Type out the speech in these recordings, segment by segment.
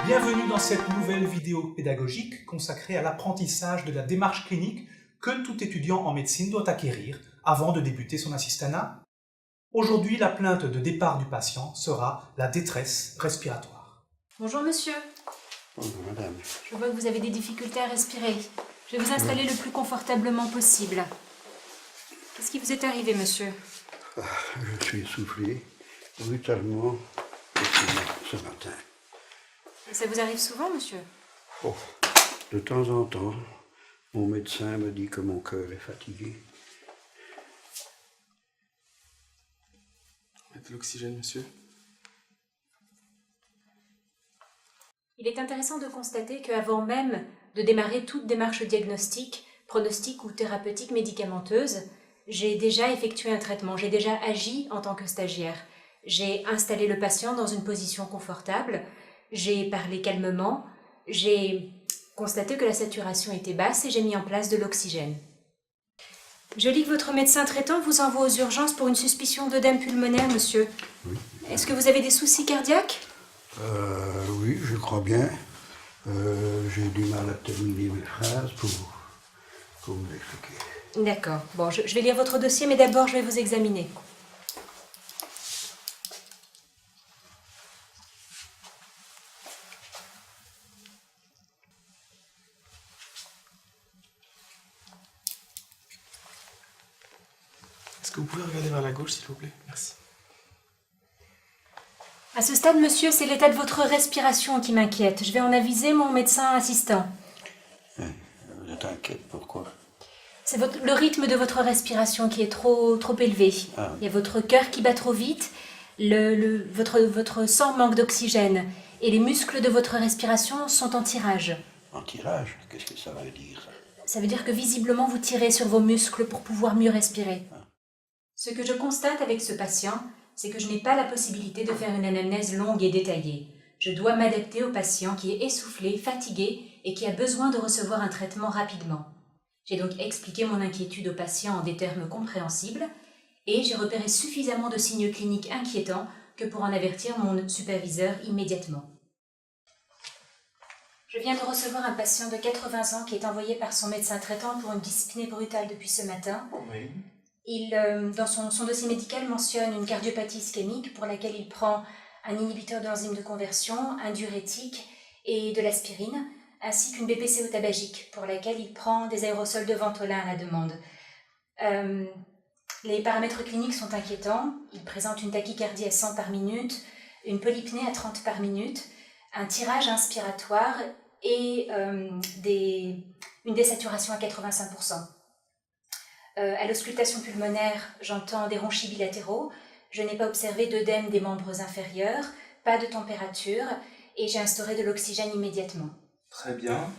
Bienvenue dans cette nouvelle vidéo pédagogique consacrée à l'apprentissage de la démarche clinique que tout étudiant en médecine doit acquérir avant de débuter son assistanat. Aujourd'hui, la plainte de départ du patient sera la détresse respiratoire. Bonjour monsieur. Bonjour madame. Je vois que vous avez des difficultés à respirer. Je vais vous installer le plus confortablement possible. Qu'est-ce qui vous est arrivé, monsieur? Je suis essoufflé brutalement ce matin. Ça vous arrive souvent, monsieur? Oh, de temps en temps, mon médecin me dit que mon cœur est fatigué. Mettez l'oxygène, monsieur. Il est intéressant de constater qu'avant même de démarrer toute démarche diagnostique, pronostique ou thérapeutique médicamenteuse, j'ai déjà effectué un traitement, j'ai déjà agi en tant que stagiaire. J'ai installé le patient dans une position confortable, j'ai parlé calmement, j'ai constaté que la saturation était basse et j'ai mis en place de l'oxygène. Je lis que votre médecin traitant vous envoie aux urgences pour une suspicion d'œdème pulmonaire, monsieur. Oui. Est-ce que vous avez des soucis cardiaques? Oui, je crois bien. J'ai du mal à terminer mes phrases pour vous expliquer. D'accord. Bon, je vais lire votre dossier, mais d'abord je vais vous examiner. Est-ce que vous pouvez regarder vers la gauche, s'il vous plaît? Merci. À ce stade, monsieur, c'est l'état de votre respiration qui m'inquiète. Je vais en aviser mon médecin assistant. Vous êtes inquiète, pourquoi? C'est le rythme de votre respiration qui est trop élevé. Ah. Il y a votre cœur qui bat trop vite, votre sang manque d'oxygène et les muscles de votre respiration sont en tirage. En tirage? Qu'est-ce que ça veut dire? Ça veut dire que visiblement vous tirez sur vos muscles pour pouvoir mieux respirer. Ce que je constate avec ce patient, c'est que je n'ai pas la possibilité de faire une anamnèse longue et détaillée. Je dois m'adapter au patient qui est essoufflé, fatigué et qui a besoin de recevoir un traitement rapidement. J'ai donc expliqué mon inquiétude au patient en des termes compréhensibles et j'ai repéré suffisamment de signes cliniques inquiétants que pour en avertir mon superviseur immédiatement. Je viens de recevoir un patient de 80 ans qui est envoyé par son médecin traitant pour une dyspnée brutale depuis ce matin. Oui. Il, dans son dossier médical, mentionne une cardiopathie ischémique pour laquelle il prend un inhibiteur d'enzyme de conversion, un diurétique et de l'aspirine, ainsi qu'une BPCO tabagique pour laquelle il prend des aérosols de Ventolin à la demande. Les paramètres cliniques sont inquiétants. Il présente une tachycardie à 100 par minute, une polypnée à 30 par minute, un tirage inspiratoire et une désaturation à 85%. À l'auscultation pulmonaire, j'entends des ronchis bilatéraux. Je n'ai pas observé d'œdème des membres inférieurs, pas de température et j'ai instauré de l'oxygène immédiatement. Très bien.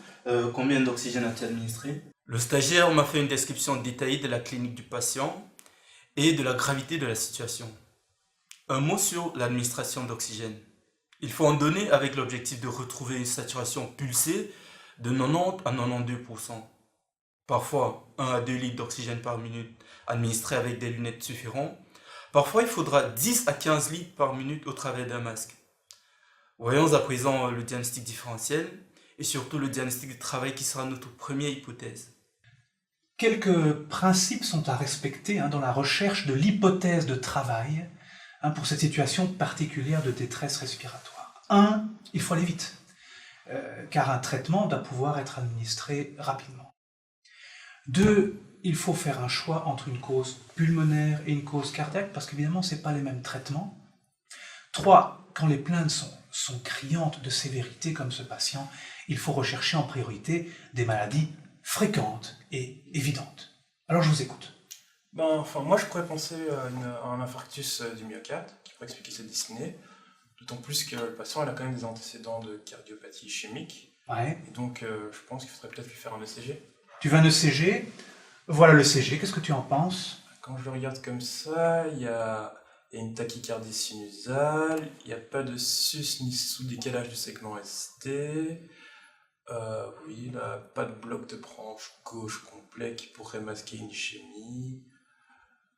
Combien d'oxygène as-tu administré? Le stagiaire m'a fait une description détaillée de la clinique du patient et de la gravité de la situation. Un mot sur l'administration d'oxygène. Il faut en donner avec l'objectif de retrouver une saturation pulsée de 90 à 92%. Parfois, 1 à 2 litres d'oxygène par minute administré avec des lunettes suffiront. Parfois, il faudra 10 à 15 litres par minute au travers d'un masque. Voyons à présent le diagnostic différentiel et surtout le diagnostic de travail qui sera notre première hypothèse. Quelques principes sont à respecter dans la recherche de l'hypothèse de travail pour cette situation particulière de détresse respiratoire. 1. Il faut aller vite, car un traitement doit pouvoir être administré rapidement. 2. Il faut faire un choix entre une cause pulmonaire et une cause cardiaque, parce qu'évidemment, ce n'est pas les mêmes traitements. 3. Quand les plaintes sont criantes de sévérité comme ce patient, il faut rechercher en priorité des maladies fréquentes et évidentes. Alors je vous écoute. Moi je pourrais penser à un infarctus du myocarde qui pourrait expliquer cette dyspnée, d'autant plus que le patient a quand même des antécédents de cardiopathie ischémique. Ouais. Et donc je pense qu'il faudrait peut-être lui faire un ECG. Tu veux un ECG? Voilà le CG, qu'est-ce que tu en penses? Quand je le regarde comme ça, il y a une tachycardie sinusale, il n'y a pas de sus ni sous-décalage du segment ST. Oui, là, pas de bloc de branche gauche complet qui pourrait masquer une ischémie.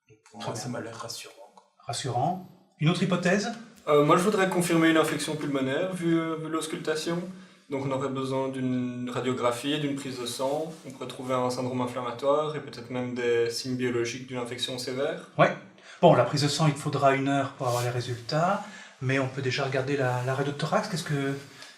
Donc pour moi, ça m'a l'air rassurant. Rassurant. Une autre hypothèse? Moi, je voudrais confirmer une infection pulmonaire, vu l'auscultation. Donc, on aurait besoin d'une radiographie, d'une prise de sang. On pourrait trouver un syndrome inflammatoire et peut-être même des signes biologiques d'une infection sévère. Ouais. Bon, la prise de sang, il faudra 1 heure pour avoir les résultats, mais on peut déjà regarder la radiothorax.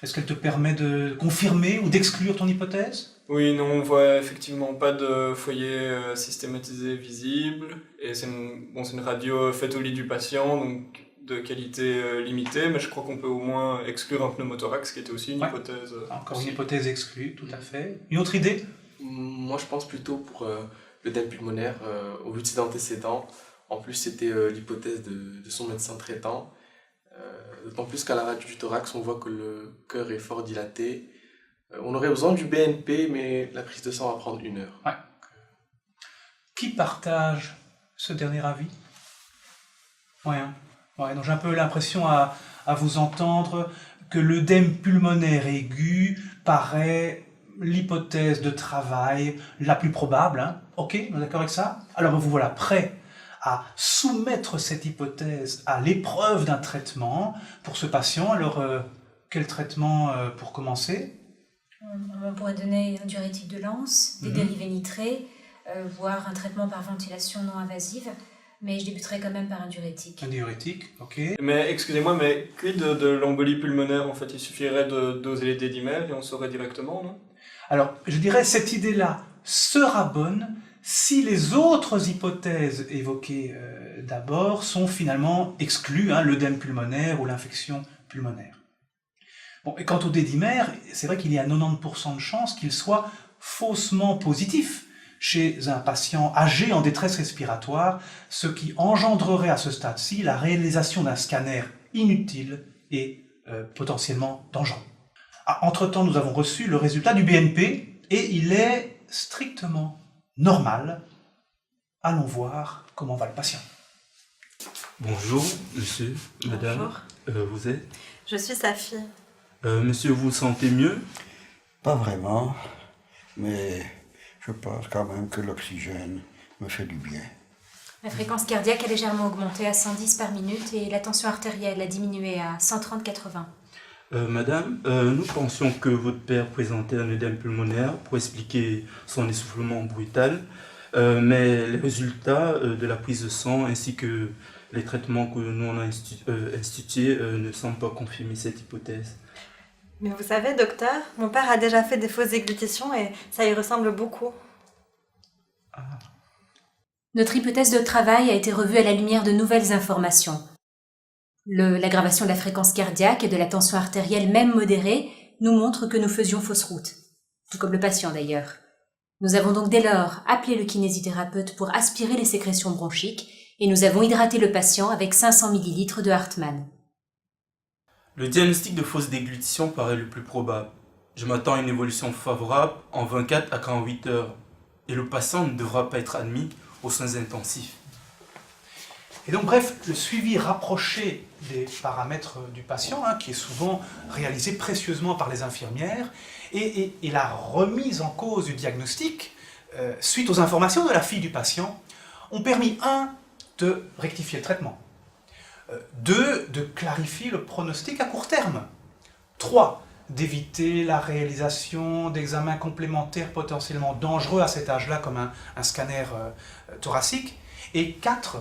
Est-ce qu'elle te permet de confirmer ou d'exclure ton hypothèse? Oui, non, on voit effectivement pas de foyer systématisé visible. Et c'est une radio faite au lit du patient, donc de qualité limitée, mais je crois qu'on peut au moins exclure un pneumothorax, qui était aussi une hypothèse. Encore une hypothèse exclue, tout à fait. Une autre idée? Moi, je pense plutôt pour l'œdème pulmonaire, au vu de ses antécédents. En plus, c'était l'hypothèse de son médecin traitant. D'autant plus qu'à la radio du thorax, on voit que le cœur est fort dilaté. On aurait besoin du BNP, mais la prise de sang va prendre 1 heure. Ouais. Qui partage ce dernier avis? Ouais, donc j'ai un peu l'impression à vous entendre que l'œdème pulmonaire aigu paraît l'hypothèse de travail la plus probable. Hein. Ok, on est d'accord avec ça? Alors vous voilà prêt à soumettre cette hypothèse à l'épreuve d'un traitement pour ce patient. Alors, quel traitement pour commencer? On pourrait donner un diurétique de Lens, des dérivés nitrés, voire un traitement par ventilation non invasive, mais je débuterai quand même par un diurétique. Un diurétique, ok. Mais excusez-moi, mais quid de l'embolie pulmonaire? En fait, il suffirait de doser les dédimères et on saurait directement, non? Alors, je dirais cette idée-là sera bonne si les autres hypothèses évoquées d'abord sont finalement exclues, hein, l'œdème pulmonaire ou l'infection pulmonaire. Bon, et quant au dédimère, c'est vrai qu'il y a 90% de chances qu'il soit faussement positif chez un patient âgé en détresse respiratoire, ce qui engendrerait à ce stade-ci la réalisation d'un scanner inutile et potentiellement dangereux. Entre-temps, nous avons reçu le résultat du BNP et il est strictement normal. Allons voir comment va le patient. Bonjour, monsieur, madame. Bonjour. Vous êtes? Je suis sa fille. Monsieur, vous vous sentez mieux? Pas vraiment, mais je pense quand même que l'oxygène me fait du bien. La fréquence cardiaque a légèrement augmenté à 110 par minute et la tension artérielle a diminué à 130/80. Madame, nous pensions que votre père présentait un œdème pulmonaire pour expliquer son essoufflement brutal, mais les résultats de la prise de sang ainsi que les traitements que nous on a institués ne semblent pas confirmer cette hypothèse. Mais vous savez, docteur, mon père a déjà fait des fausses déglutitions et ça y ressemble beaucoup. Notre hypothèse de travail a été revue à la lumière de nouvelles informations. L'aggravation de la fréquence cardiaque et de la tension artérielle, même modérée, nous montre que nous faisions fausse route. Tout comme le patient d'ailleurs. Nous avons donc dès lors appelé le kinésithérapeute pour aspirer les sécrétions bronchiques et nous avons hydraté le patient avec 500 ml de Hartmann. Le diagnostic de fausse déglutition paraît le plus probable. Je m'attends à une évolution favorable en 24 à 48 heures et le patient ne devra pas être admis aux soins intensifs. Et donc bref, le suivi rapproché des paramètres du patient, hein, qui est souvent réalisé précieusement par les infirmières, et la remise en cause du diagnostic, suite aux informations de la fille du patient, ont permis 1. De rectifier le traitement, 2. De clarifier le pronostic à court terme, 3. D'éviter la réalisation d'examens complémentaires potentiellement dangereux à cet âge-là, comme un scanner thoracique, et 4.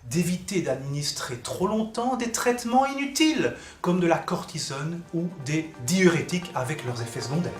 D'éviter d'administrer trop longtemps des traitements inutiles, comme de la cortisone ou des diurétiques avec leurs effets secondaires.